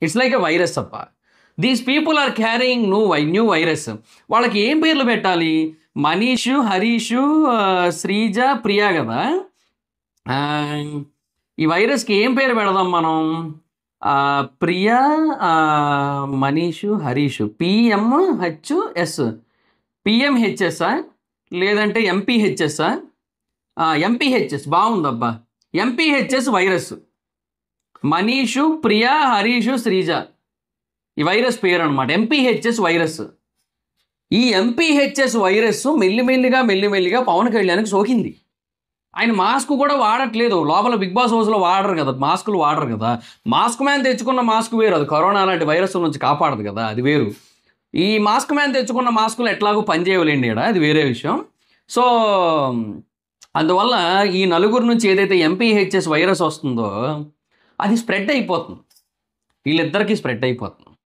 It's like a virus తప్ప. These people are carrying new virus. వాళ్ళకి ఏం పేర్లు పెట్టాలి? మనీషు, హరీషు, శ్రీజ, ప్రియా కదా. ఆ, ఈ వైరస్కి ఏం పేరు పెడదాం మనం? ప్రియా, మనీషు, హరీషు, పిఎంహెచ్ఎస్, పిఎంహెచ్ఎస్ఆ లేదంటే ఎంపీహెచ్ఎస్ఆ? ఎంపీహెచ్ఎస్ బాగుందబ్బా. MPHS virus. మనీషు, ప్రియా, హరీషు, శ్రీజ ఈ వైరస్ పేరు అనమాట ఎంపీహెచ్ఎస్ వైరస్. ఈ ఎంపీహెచ్ఎస్ వైరస్ మెల్లిమెల్లిగా పవన్ కళ్యాణ్కి సోకింది. ఆయన మాస్క్ కూడా వాడట్లేదు. లోపల బిగ్ బాస్ హౌస్లో వాడరు కదా, మాస్కులు వాడరు కదా. మాస్క్ మ్యాన్ తెచ్చుకున్న మాస్క్ వేరు, అది కరోనా లాంటి వైరస్ నుంచి కాపాడదు కదా, అది వేరు. ఈ మాస్క్ మ్యాన్ తెచ్చుకున్న మాస్కులు ఎట్లాగో పనిచేయలేండి ఇక్కడ, అది వేరే విషయం. సో అందువల్ల ఈ నలుగురు నుంచి ఏదైతే ఎంపీహెచ్ఎస్ వైరస్ వస్తుందో అది స్ప్రెడ్ అయిపోతుంది, వీళ్ళిద్దరికీ స్ప్రెడ్ అయిపోతుంది.